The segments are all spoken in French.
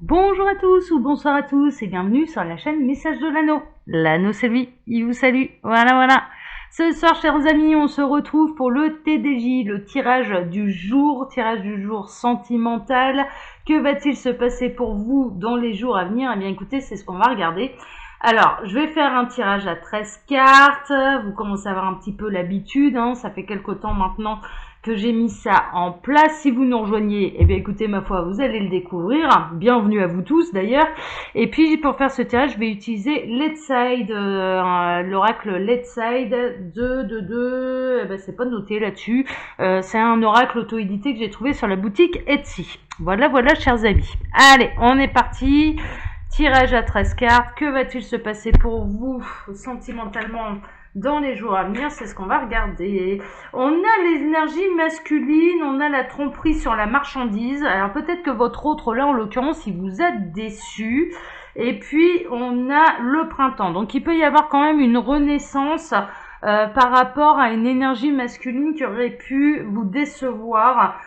Bonjour à tous ou bonsoir à tous et bienvenue sur la chaîne Message de l'Anneau. L'Anneau c'est lui, il vous salue. Voilà. Ce soir, chers amis, on se retrouve pour le TDJ, le tirage du jour sentimental. Que va-t-il se passer pour vous dans les jours à venir? Eh bien écoutez, c'est ce qu'on va regarder. Alors, je vais faire un tirage à 13 cartes. Vous commencez à avoir un petit peu l'habitude, hein. Ça fait quelque temps maintenant que j'ai mis ça en place. Si vous nous rejoignez, eh bien écoutez, ma foi, vous allez le découvrir. Bienvenue à vous tous d'ailleurs. Et puis pour faire ce tirage, je vais utiliser Ledside, l'oracle Ledside 2. Eh ben, c'est pas noté là-dessus. C'est un oracle auto-édité que j'ai trouvé sur la boutique Etsy. Voilà, chers amis. Allez, on est parti. Tirage à 13 cartes. Que va-t-il se passer pour vous sentimentalement dans les jours à venir? C'est ce qu'on va regarder. On a les énergies masculines, on a la tromperie sur la marchandise. Alors peut-être que votre autre, là en l'occurrence, il vous a déçu. Et puis on a le printemps. Donc il peut y avoir quand même une renaissance par rapport à une énergie masculine qui aurait pu vous décevoir.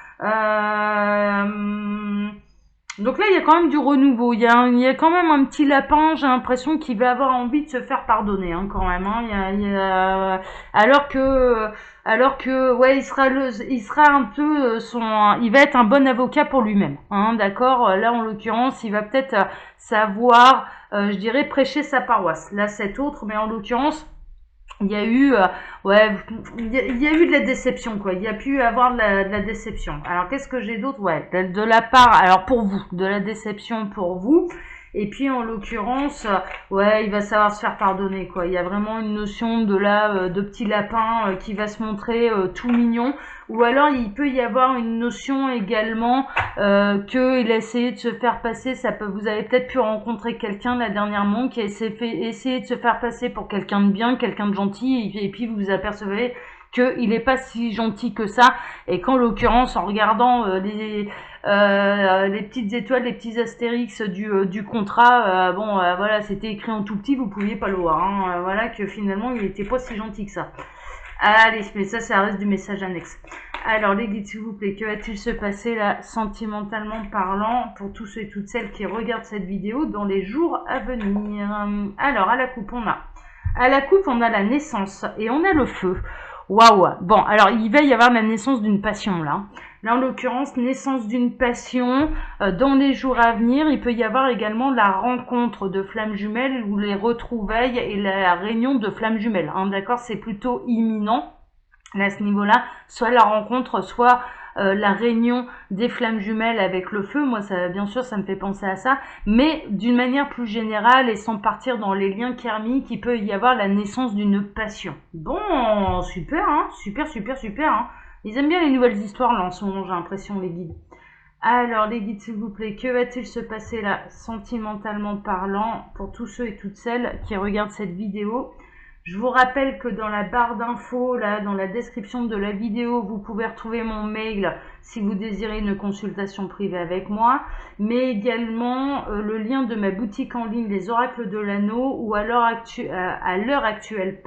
Donc là, il y a quand même du renouveau. Il y a quand même un petit lapin, j'ai l'impression qu'il va avoir envie de se faire pardonner, hein, quand même. Hein. Alors que, ouais, il sera un peu il va être un bon avocat pour lui-même, hein, d'accord. Là, en l'occurrence, il va peut-être savoir, je dirais, prêcher sa paroisse. Là, cet autre, mais en l'occurrence, il y a eu il y a eu de la déception, quoi. Il y a pu avoir de la déception. Alors qu'est-ce que j'ai d'autre? Ouais, de la part, alors pour vous, de la déception pour vous. Et puis en l'occurrence, ouais, il va savoir se faire pardonner, quoi. Il y a vraiment une notion de petit lapin qui va se montrer tout mignon. Ou alors il peut y avoir une notion également qu'il a essayé de se faire passer. Vous avez peut-être pu rencontrer quelqu'un là dernièrement qui a essayé de se faire passer pour quelqu'un de bien, quelqu'un de gentil, et puis vous vous apercevez qu'il n'est pas si gentil que ça, et qu'en l'occurrence, en regardant les petites étoiles, les petits astérix du contrat, voilà, c'était écrit en tout petit, vous pouviez pas le voir, hein, voilà, que finalement, il n'était pas si gentil que ça. Allez, mais ça reste du message annexe. Alors, les guides, s'il vous plaît, que va-t-il se passer là, sentimentalement parlant, pour tous ceux et toutes celles qui regardent cette vidéo dans les jours à venir? Alors, à la coupe, on a la naissance et on a le feu. Waouh. Bon, alors il va y avoir la naissance d'une passion là. Là, en l'occurrence, naissance d'une passion. Dans les jours à venir, il peut y avoir également la rencontre de flammes jumelles ou les retrouvailles et la réunion de flammes jumelles. Hein, d'accord, c'est plutôt imminent à ce niveau-là. Soit la rencontre, soit la réunion des flammes jumelles avec le feu. Moi, ça, bien sûr, ça me fait penser à ça. Mais d'une manière plus générale et sans partir dans les liens karmiques, il peut y avoir la naissance d'une passion. Bon, super, hein, super, hein. Ils aiment bien les nouvelles histoires là en ce moment, j'ai l'impression, les guides. Alors, les guides, s'il vous plaît, que va-t-il se passer là, sentimentalement parlant, pour tous ceux et toutes celles qui regardent cette vidéo? Je vous rappelle que dans la barre d'infos, là, dans la description de la vidéo, vous pouvez retrouver mon mail si vous désirez une consultation privée avec moi, mais également le lien de ma boutique en ligne, les oracles de l'anneau, où à l'heure actuelle,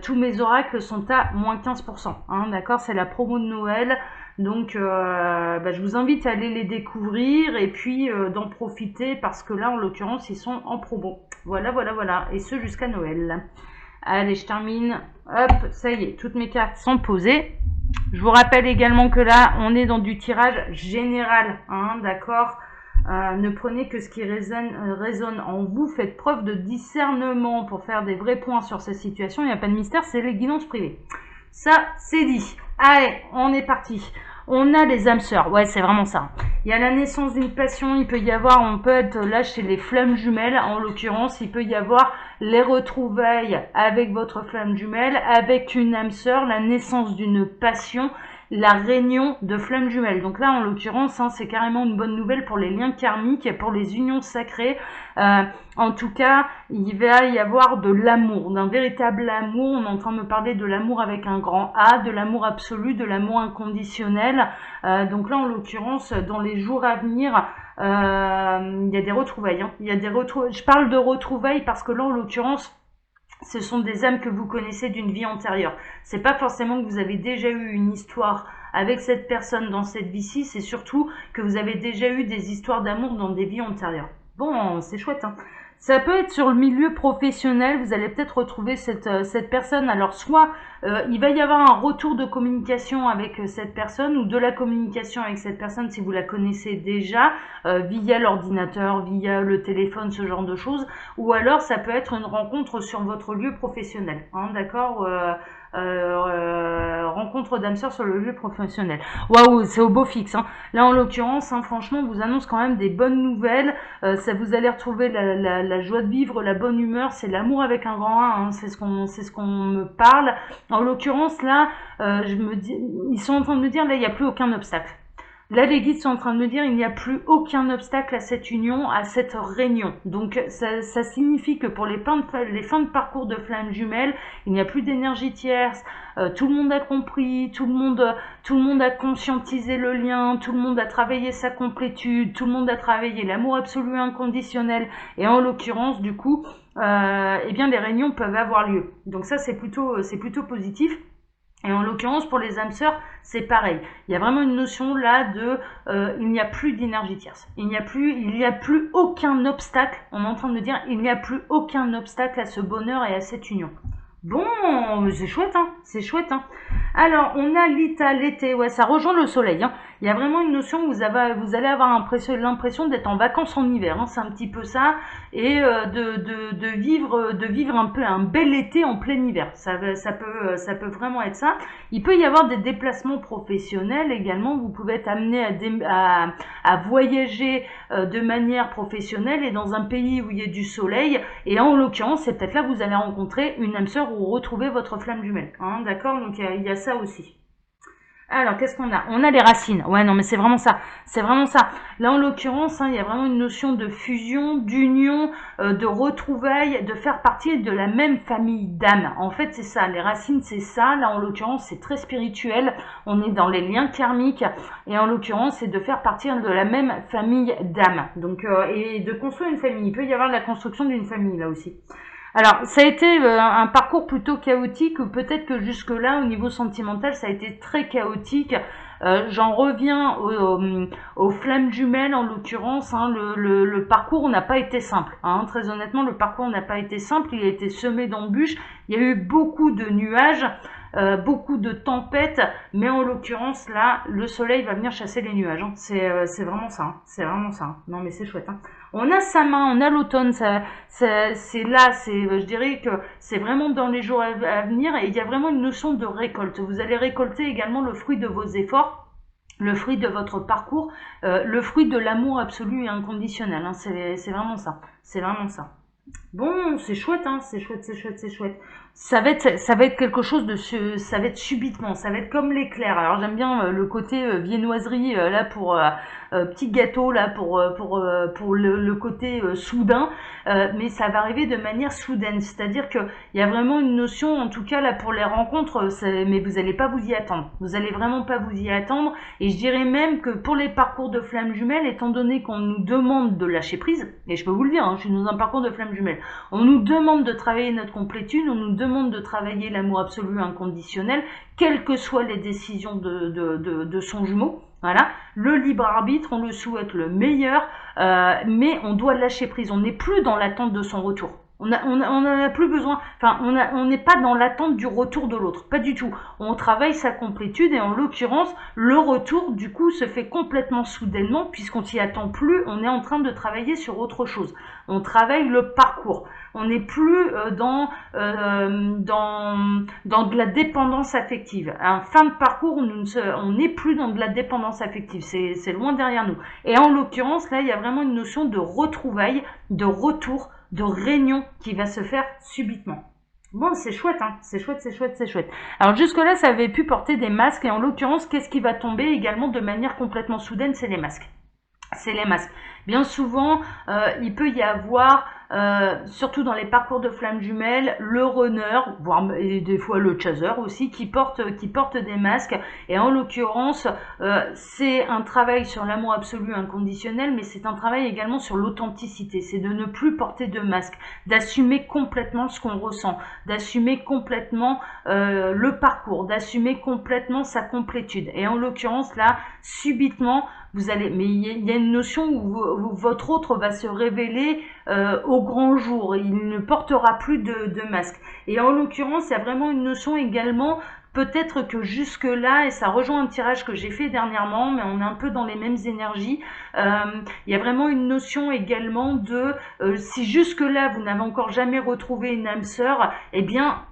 tous mes oracles sont à moins 15%. Hein, d'accord, c'est la promo de Noël. Donc, je vous invite à aller les découvrir et puis d'en profiter parce que là, en l'occurrence, ils sont en promo. Voilà. Et ce, jusqu'à Noël. Allez, je termine. Hop, ça y est, toutes mes cartes sont posées. Je vous rappelle également que là, on est dans du tirage général. Hein, d'accord. Ne prenez que ce qui résonne en vous. Faites preuve de discernement pour faire des vrais points sur ces situations. Il n'y a pas de mystère, c'est les guidances privées. Ça, c'est dit. Allez, on est parti. On a les âmes sœurs. Ouais, c'est vraiment ça. Il y a la naissance d'une passion. Il peut y avoir, on peut être là chez les flammes jumelles. En l'occurrence, il peut y avoir les retrouvailles avec votre flamme jumelle, avec une âme sœur, la naissance d'une passion, la réunion de flammes jumelles. Donc là, en l'occurrence, hein, c'est carrément une bonne nouvelle pour les liens karmiques et pour les unions sacrées. En tout cas, il va y avoir de l'amour, d'un véritable amour. On est en train de me parler de l'amour avec un grand A, de l'amour absolu, de l'amour inconditionnel. Donc là, en l'occurrence, dans les jours à venir, il y a des retrouvailles. Hein. Je parle de retrouvailles parce que là, en l'occurrence, ce sont des âmes que vous connaissez d'une vie antérieure. C'est pas forcément que vous avez déjà eu une histoire avec cette personne dans cette vie-ci, c'est surtout que vous avez déjà eu des histoires d'amour dans des vies antérieures. Bon, c'est chouette, hein. Ça peut être sur le milieu professionnel, vous allez peut-être retrouver cette personne. Alors soit il va y avoir un retour de communication avec cette personne ou de la communication avec cette personne si vous la connaissez déjà via l'ordinateur, via le téléphone, ce genre de choses. Ou alors ça peut être une rencontre sur votre lieu professionnel, hein, d'accord, rencontre d'âme sœur sur le lieu professionnel. Waouh, c'est au beau fixe, hein. Là en l'occurrence, hein, franchement, on vous annonce quand même des bonnes nouvelles. Ça vous allez retrouver la joie de vivre, la bonne humeur, c'est l'amour avec un grand A, hein, c'est ce qu'on me parle. En l'occurrence là, je me dis, ils sont en train de me dire là, il n'y a plus aucun obstacle. Là, les guides sont en train de me dire il n'y a plus aucun obstacle à cette union, à cette réunion. Donc, ça signifie que pour les fins de parcours de flammes jumelles, il n'y a plus d'énergie tierce. Tout le monde a compris, tout le monde a conscientisé le lien, tout le monde a travaillé sa complétude, tout le monde a travaillé l'amour absolu inconditionnel. Et en l'occurrence, du coup, eh bien, les réunions peuvent avoir lieu. Donc ça, c'est plutôt positif. Et en l'occurrence, pour les âmes sœurs, c'est pareil. Il y a vraiment une notion là de il n'y a plus d'énergie tierce. Il n'y a plus aucun obstacle. On est en train de me dire il n'y a plus aucun obstacle à ce bonheur et à cette union. Bon, c'est chouette, hein. C'est chouette, hein. Alors, on a l'été, ouais, ça rejoint le soleil, hein. Il y a vraiment une notion où vous allez avoir l'impression d'être en vacances en hiver, hein. C'est un petit peu ça, et de vivre un peu un bel été en plein hiver. Ça peut vraiment être ça. Il peut y avoir des déplacements professionnels également. Vous pouvez être amené à voyager de manière professionnelle et dans un pays où il y a du soleil. Et en l'occurrence, c'est peut-être là que vous allez rencontrer une âme sœur ou retrouver votre flamme jumelle, hein, d'accord. Donc il y a ça aussi. Alors, qu'est-ce qu'on a? On a les racines. Ouais, non, mais c'est vraiment ça. C'est vraiment ça. Là, en l'occurrence, hein, il y a vraiment une notion de fusion, d'union, de retrouvailles, de faire partie de la même famille d'âmes. En fait, c'est ça. Les racines, c'est ça. Là, en l'occurrence, c'est très spirituel. On est dans les liens karmiques. Et en l'occurrence, c'est de faire partie de la même famille d'âmes. Donc, et de construire une famille. Il peut y avoir la construction d'une famille, là aussi. Alors, ça a été un parcours plutôt chaotique, ou peut-être que jusque-là, au niveau sentimental, ça a été très chaotique. J'en reviens aux flammes jumelles, en l'occurrence, hein, le parcours n'a pas été simple, hein. Très honnêtement, le parcours n'a pas été simple, il a été semé d'embûches, il y a eu beaucoup de nuages, beaucoup de tempêtes, mais en l'occurrence, là, le soleil va venir chasser les nuages, hein. C'est vraiment ça, hein. C'est vraiment ça, hein. Non mais c'est chouette, hein. On a sa main, on a l'automne, c'est là, je dirais que c'est vraiment dans les jours à venir, et il y a vraiment une notion de récolte. Vous allez récolter également le fruit de vos efforts, le fruit de votre parcours, le fruit de l'amour absolu et inconditionnel, hein. C'est vraiment ça, c'est vraiment ça. Bon, c'est chouette, hein, c'est chouette, c'est chouette, c'est chouette. Ça va être quelque chose ça va être subitement, ça va être comme l'éclair. Alors j'aime bien le côté viennoiserie là pour petit gâteau là pour le côté soudain, mais ça va arriver de manière soudaine. C'est-à-dire que il y a vraiment une notion, en tout cas là pour les rencontres, mais vous allez pas vous y attendre. Vous allez vraiment pas vous y attendre. Et je dirais même que pour les parcours de flammes jumelles, étant donné qu'on nous demande de lâcher prise, et je peux vous le dire, hein, je suis dans un parcours de flammes jumelles, on nous demande de travailler notre complétude, on nous demande de travailler l'amour absolu inconditionnel, quelles que soient les décisions de son jumeau. Voilà, le libre arbitre, on le souhaite le meilleur, mais on doit lâcher prise. On n'est plus dans l'attente de son retour. On en a plus besoin. Enfin, on n'est pas dans l'attente du retour de l'autre. Pas du tout. On travaille sa complétude et en l'occurrence, le retour du coup se fait complètement soudainement puisqu'on s'y attend plus. On est en train de travailler sur autre chose. On travaille le parcours. On n'est plus dans de la dépendance affective. À fin de parcours, on n'est plus dans de la dépendance affective. C'est loin derrière nous. Et en l'occurrence, là, il y a vraiment une notion de retrouvailles, de retour, de réunion qui va se faire subitement. Bon, c'est chouette, hein. C'est chouette, c'est chouette, c'est chouette. Alors jusque-là, ça avait pu porter des masques et en l'occurrence, qu'est-ce qui va tomber également de manière complètement soudaine, c'est les masques. c'est les masques. Bien souvent, il peut y avoir, surtout dans les parcours de flammes jumelles, le runner, voire et des fois le chaser aussi, qui porte des masques. Et en l'occurrence, c'est un travail sur l'amour absolu inconditionnel, mais c'est un travail également sur l'authenticité. C'est de ne plus porter de masque, d'assumer complètement ce qu'on ressent, d'assumer complètement le parcours, d'assumer complètement sa complétude. Et en l'occurrence, là, subitement, vous allez, mais il y a une notion où votre autre va se révéler au grand jour. Il ne portera plus de masque. Et en l'occurrence, il y a vraiment une notion également, peut-être que jusque-là, et ça rejoint un tirage que j'ai fait dernièrement, mais on est un peu dans les mêmes énergies, il y a vraiment une notion également de, si jusque-là, vous n'avez encore jamais retrouvé une âme sœur, eh bien,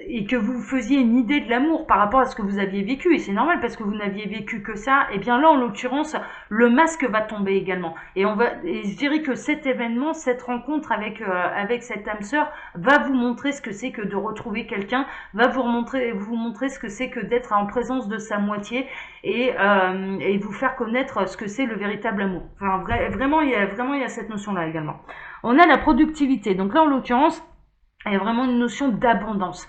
et que vous faisiez une idée de l'amour par rapport à ce que vous aviez vécu, et c'est normal parce que vous n'aviez vécu que ça, et bien là en l'occurrence le masque va tomber également, et je dirais que cet événement, cette rencontre avec cette âme sœur va vous montrer ce que c'est que de retrouver quelqu'un, va vous montrer ce que c'est que d'être en présence de sa moitié, et vous faire connaître ce que c'est le véritable amour. Enfin vraiment il y a cette notion là également. On a la productivité, donc là en l'occurrence il y a vraiment une notion d'abondance.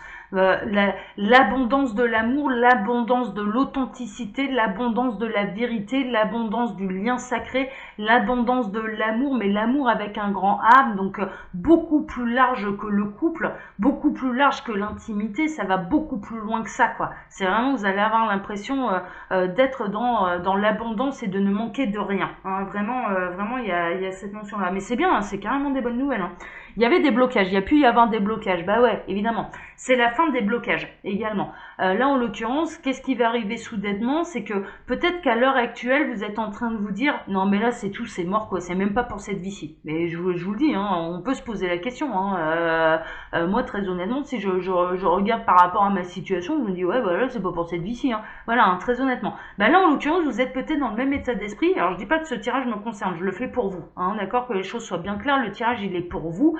L'abondance de l'amour, l'abondance de l'authenticité, l'abondance de la vérité, l'abondance du lien sacré, l'abondance de l'amour, mais l'amour avec un grand A, donc beaucoup plus large que le couple, beaucoup plus large que l'intimité, ça va beaucoup plus loin que ça, quoi. C'est vraiment, vous allez avoir l'impression d'être dans l'abondance et de ne manquer de rien. Hein. Vraiment, il y a cette notion-là. Mais c'est bien, hein, c'est carrément des bonnes nouvelles. Hein. Il y avait des blocages, il y a pu y avoir des blocages, bah ouais, évidemment. C'est la fin des blocages également. Là, en l'occurrence, qu'est-ce qui va arriver soudainement? C'est que peut-être qu'à l'heure actuelle, vous êtes en train de vous dire « Non, mais là, c'est tout, c'est mort, quoi. C'est même pas pour cette vie-ci. » Mais je vous le dis, hein, on peut se poser la question. Hein. Moi, très honnêtement, si je regarde par rapport à ma situation, je me dis « Ouais, voilà, c'est pas pour cette vie-ci. Hein. » Voilà, hein, très honnêtement. Bah là, en l'occurrence, vous êtes peut-être dans le même état d'esprit. Alors, je dis pas que ce tirage me concerne, je le fais pour vous. Hein, d'accord, que les choses soient bien claires, le tirage, il est pour vous.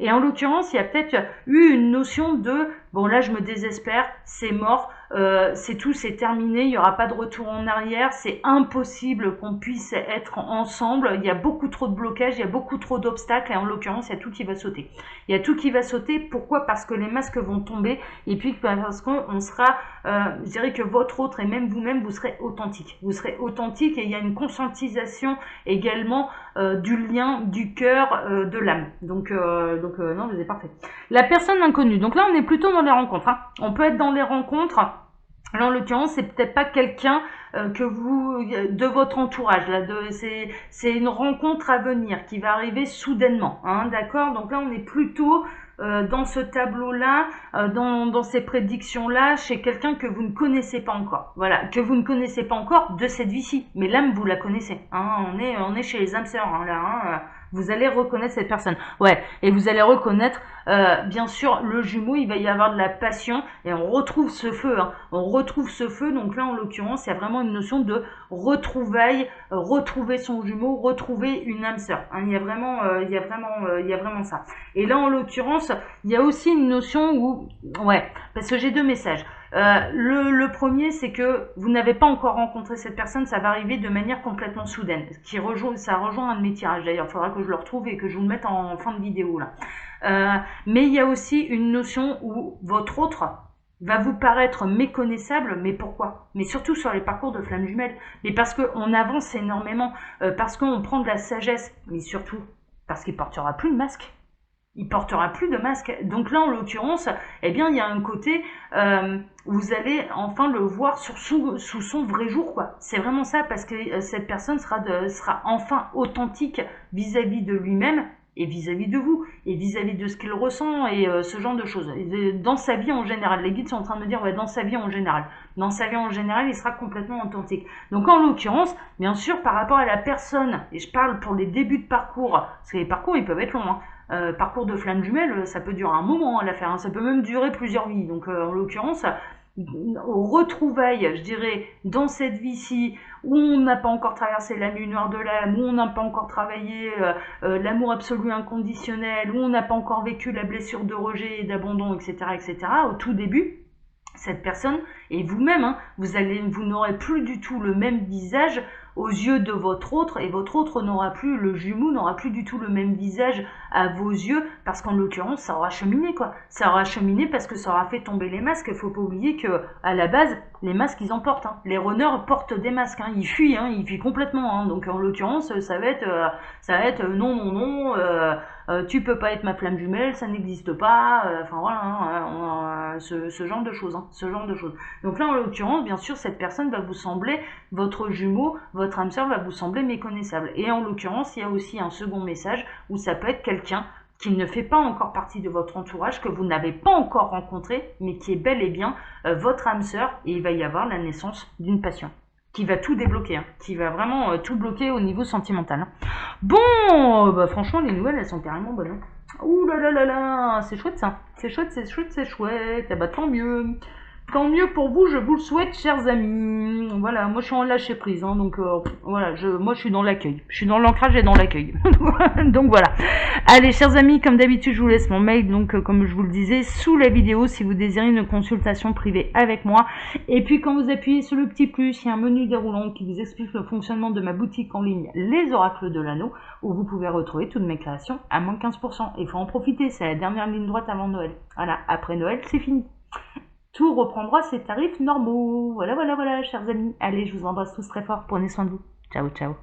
Et en l'occurrence, il y a peut-être eu une notion de bon là je me désespère, c'est mort, c'est tout, c'est terminé, il n'y aura pas de retour en arrière, c'est impossible qu'on puisse être ensemble, il y a beaucoup trop de blocages, il y a beaucoup trop d'obstacles et en l'occurrence il y a tout qui va sauter. Il y a tout qui va sauter, pourquoi? Parce que les masques vont tomber et puis parce qu'on sera, je dirais que votre autre et même vous-même vous serez authentique. Vous serez authentique et il y a une conscientisation également du lien, du cœur, de l'âme. Donc non, vous êtes parfait. La personne inconnue. Donc là, on est plutôt dans les rencontres. Hein. On peut être dans les rencontres. Là, en l'occurrence, c'est peut-être pas quelqu'un de votre entourage. Là, c'est une rencontre à venir qui va arriver soudainement. Hein, d'accord? Donc là, on est plutôt dans ce tableau-là, dans ces prédictions-là, chez quelqu'un que vous ne connaissez pas encore. Voilà, que vous ne connaissez pas encore de cette vie-ci. Mais l'âme, vous la connaissez. Hein, on est chez les âmes sœurs, hein, là. Hein, vous allez reconnaître cette personne. Ouais, et vous allez reconnaître, bien sûr, le jumeau, il va y avoir de la passion, et on retrouve ce feu, hein. On retrouve ce feu, donc là, en l'occurrence, il y a vraiment une notion de retrouvailles, retrouver son jumeau, retrouver une âme sœur. Hein. Il y a vraiment ça. Et là, en l'occurrence, il y a aussi une notion où, ouais, parce que j'ai deux messages. Le premier, c'est que vous n'avez pas encore rencontré cette personne, ça va arriver de manière complètement soudaine. Ça rejoint un de mes tirages d'ailleurs, il faudra que je le retrouve et que je vous le mette en fin de vidéo là. Mais il y a aussi une notion où votre autre va vous paraître méconnaissable, mais pourquoi? Mais surtout sur les parcours de flammes jumelles, mais parce qu'on avance énormément, parce qu'on prend de la sagesse, mais surtout parce qu'il portera plus de masque. Il portera plus de masque. Donc là, en l'occurrence, eh bien, il y a un côté, vous allez enfin le voir sous son vrai jour, quoi. C'est vraiment ça, parce que cette personne sera enfin authentique vis-à-vis de lui-même et vis-à-vis de vous, et vis-à-vis de ce qu'il ressent, et ce genre de choses. Dans sa vie en général, les guides sont en train de me dire, ouais, dans sa vie en général. Dans sa vie en général, il sera complètement authentique. Donc en l'occurrence, bien sûr, par rapport à la personne, et je parle pour les débuts de parcours, parce que les parcours, ils peuvent être longs, hein. Parcours de flammes jumelles, ça peut durer un moment à l'affaire, hein, ça peut même durer plusieurs vies. Donc en l'occurrence, aux retrouvailles, je dirais, dans cette vie-ci, où on n'a pas encore traversé la nuit noire de l'âme, où on n'a pas encore travaillé l'amour absolu inconditionnel, où on n'a pas encore vécu la blessure de rejet et d'abandon, etc., etc., au tout début, cette personne, Et vous-même, hein, vous n'aurez plus du tout le même visage aux yeux de votre autre, et votre autre n'aura plus, le jumeau n'aura plus du tout le même visage à vos yeux, parce qu'en l'occurrence, ça aura cheminé, quoi. Ça aura cheminé parce que ça aura fait tomber les masques. Il faut pas oublier que, à la base, les masques, ils en portent, hein. Les runners portent des masques, hein. Ils fuient complètement, hein. Donc, en l'occurrence, ça va être non, non, non, tu peux pas être ma flamme jumelle, ça n'existe pas, enfin voilà, hein, ce genre de choses, hein, ce genre de choses. Donc là, en l'occurrence, bien sûr, cette personne va vous sembler, votre jumeau, votre âme sœur va vous sembler méconnaissable. Et en l'occurrence, il y a aussi un second message où ça peut être quelqu'un qui ne fait pas encore partie de votre entourage, que vous n'avez pas encore rencontré, mais qui est bel et bien votre âme sœur, et il va y avoir la naissance d'une passion qui va tout débloquer, hein, qui va vraiment tout bloquer au niveau sentimental. Hein. Bon, bah franchement, les nouvelles, elles sont carrément bonnes. Hein. Ouh là là là là, c'est chouette ça. C'est chouette, c'est chouette, c'est chouette. Ah bah tant mieux. Tant mieux pour vous, je vous le souhaite, chers amis. Voilà, moi je suis en lâcher prise, hein, donc voilà, moi je suis dans l'accueil. Je suis dans l'ancrage et dans l'accueil. Donc voilà. Allez, chers amis, comme d'habitude, je vous laisse mon mail, donc comme je vous le disais, sous la vidéo si vous désirez une consultation privée avec moi. Et puis quand vous appuyez sur le petit plus, il y a un menu déroulant qui vous explique le fonctionnement de ma boutique en ligne, Les Oracles de l'Anneau, où vous pouvez retrouver toutes mes créations à moins de 15%. Il faut en profiter, c'est la dernière ligne droite avant Noël. Voilà, après Noël, c'est fini. Tout reprendra ses tarifs normaux. Voilà, voilà, voilà, chers amis. Allez, je vous embrasse tous très fort. Prenez soin de vous. Ciao, ciao.